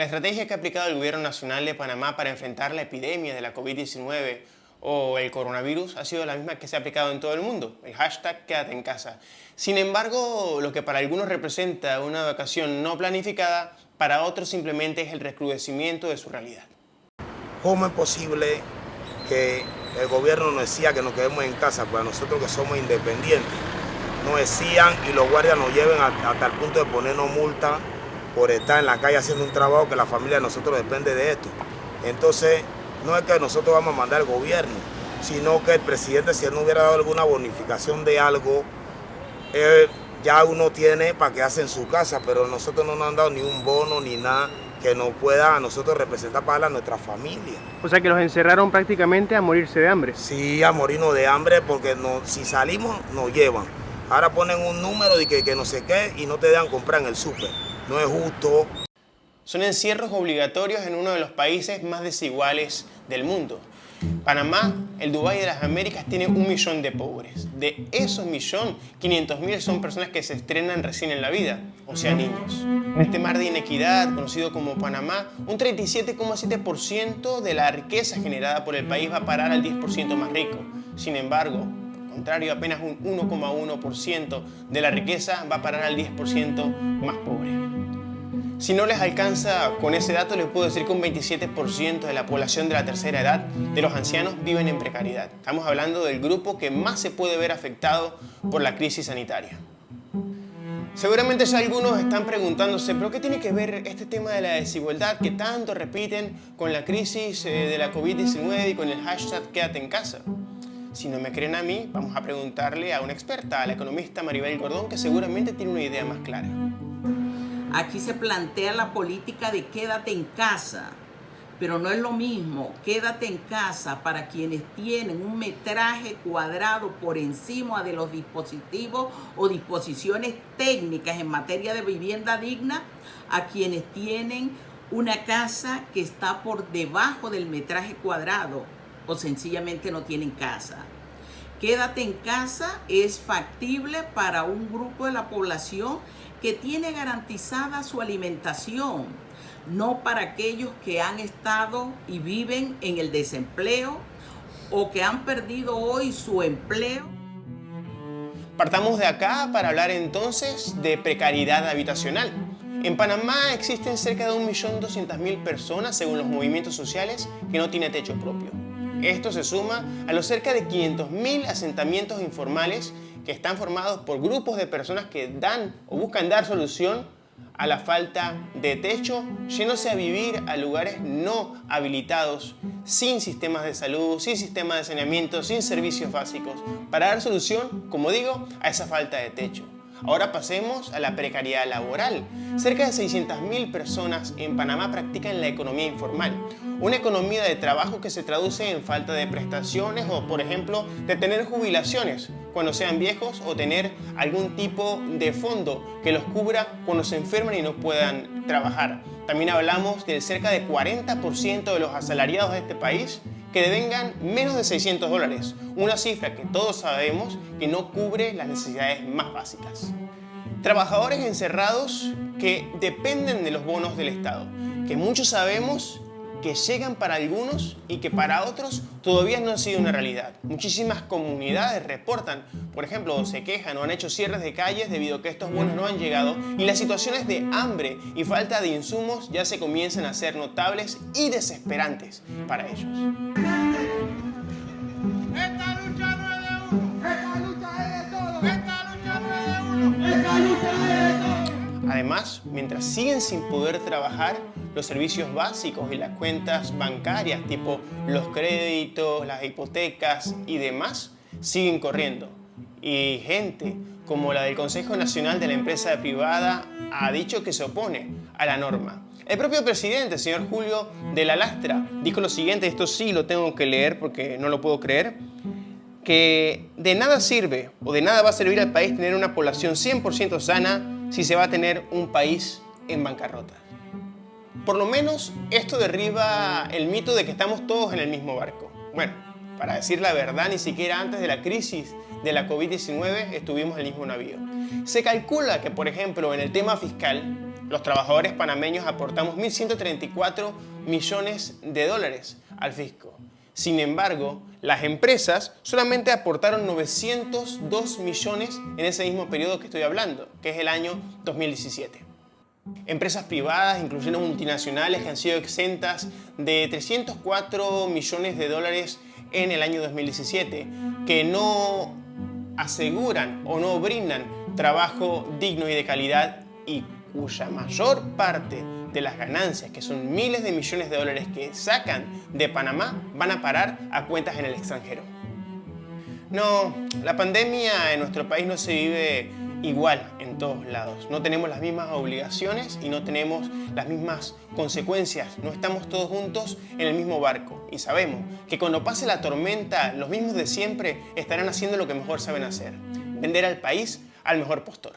La estrategia que ha aplicado el gobierno nacional de Panamá para enfrentar la epidemia de la COVID-19 o el coronavirus ha sido la misma que se ha aplicado en todo el mundo, el hashtag Quédate en casa. Sin embargo, lo que para algunos representa una vacación no planificada, para otros simplemente es el recrudecimiento de su realidad. ¿Cómo es posible que el gobierno nos decía que nos quedemos en casa para nosotros que somos independientes? Nos decían y los guardias nos lleven hasta el punto de ponernos multa por estar en la calle haciendo un trabajo que la familia de nosotros depende de esto. Entonces, no es que nosotros vamos a mandar al gobierno, sino que el presidente, si él no hubiera dado alguna bonificación de algo, ya uno tiene para quedarse en su casa, pero nosotros no nos han dado ni un bono ni nada que nos pueda a nosotros representar para nuestra familia. O sea que los encerraron prácticamente a morirse de hambre. Sí, a morirnos de hambre porque si salimos nos llevan. Ahora ponen un número de que no sé qué y no te dejan comprar en el súper. No es justo. Son encierros obligatorios en uno de los países más desiguales del mundo. Panamá, el Dubái de las Américas, tiene 1 millón de pobres. De esos 1.500.000 son personas que se estrenan recién en la vida, o sea, niños. En este mar de inequidad, conocido como Panamá, un 37,7% de la riqueza generada por el país va a parar al 10% más rico. Sin embargo, al contrario, apenas un 1,1% de la riqueza va a parar al 10% más pobre. Si no les alcanza con ese dato, les puedo decir que un 27% de la población de la tercera edad, de los ancianos, viven en precariedad. Estamos hablando del grupo que más se puede ver afectado por la crisis sanitaria. Seguramente ya algunos están preguntándose, ¿pero qué tiene que ver este tema de la desigualdad que tanto repiten con la crisis de la COVID-19 y con el hashtag Quédate en casa? Si no me creen a mí, vamos a preguntarle a una experta, a la economista Maribel Gordón, que seguramente tiene una idea más clara. Aquí se plantea la política de quédate en casa, pero no es lo mismo quédate en casa para quienes tienen un metraje cuadrado por encima de los dispositivos o disposiciones técnicas en materia de vivienda digna, a quienes tienen una casa que está por debajo del metraje cuadrado o sencillamente no tienen casa. Quédate en casa es factible para un grupo de la población que tiene garantizada su alimentación, no para aquellos que han estado y viven en el desempleo o que han perdido hoy su empleo. Partamos de acá para hablar entonces de precariedad habitacional. En Panamá existen cerca de 1.200.000 personas, según los movimientos sociales, que no tienen techo propio. Esto se suma a los cerca de 500.000 asentamientos informales que están formados por grupos de personas que dan o buscan dar solución a la falta de techo, yéndose a vivir a lugares no habilitados, sin sistemas de salud, sin sistemas de saneamiento, sin servicios básicos, para dar solución, como digo, a esa falta de techo. Ahora pasemos a la precariedad laboral. Cerca de 600.000 personas en Panamá practican la economía informal, una economía de trabajo que se traduce en falta de prestaciones o, por ejemplo, de tener jubilaciones cuando sean viejos o tener algún tipo de fondo que los cubra cuando se enferman y no puedan trabajar. También hablamos del cerca de 40% de los asalariados de este país que devengan menos de $600, una cifra que todos sabemos que no cubre las necesidades más básicas. Trabajadores encerrados que dependen de los bonos del Estado, que muchos sabemos que llegan para algunos y que para otros todavía no han sido una realidad. Muchísimas comunidades reportan, por ejemplo, o se quejan o han hecho cierres de calles debido a que estos bonos no han llegado y las situaciones de hambre y falta de insumos ya se comienzan a ser notables y desesperantes para ellos. Esta lucha no es de uno. Esta lucha es de todos. Esta lucha no es de uno. Esta lucha es de todos. Además, mientras siguen sin poder trabajar, los servicios básicos y las cuentas bancarias, tipo los créditos, las hipotecas y demás, siguen corriendo. Y gente como la del Consejo Nacional de la Empresa Privada ha dicho que se opone a la norma. El propio presidente, el señor Julio de la Lastra, dijo lo siguiente, esto sí lo tengo que leer porque no lo puedo creer, que de nada sirve o de nada va a servir al país tener una población 100% sana si se va a tener un país en bancarrota. Por lo menos esto derriba el mito de que estamos todos en el mismo barco. Bueno, para decir la verdad, ni siquiera antes de la crisis de la COVID-19 estuvimos en el mismo navío. Se calcula que, por ejemplo, en el tema fiscal, Los trabajadores panameños aportamos 1.134 millones de dólares al fisco. Sin embargo, las empresas solamente aportaron 902 millones en ese mismo periodo que estoy hablando, que es el año 2017. Empresas privadas, incluyendo multinacionales, que han sido exentas de 304 millones de dólares en el año 2017, que no aseguran o no brindan trabajo digno y de calidad y cuya mayor parte de las ganancias, que son miles de millones de dólares que sacan de Panamá, van a parar a cuentas en el extranjero. No, la pandemia en nuestro país no se vive igual en todos lados. No tenemos las mismas obligaciones y no tenemos las mismas consecuencias. No estamos todos juntos en el mismo barco. Y sabemos que cuando pase la tormenta, los mismos de siempre estarán haciendo lo que mejor saben hacer: vender al país al mejor postor.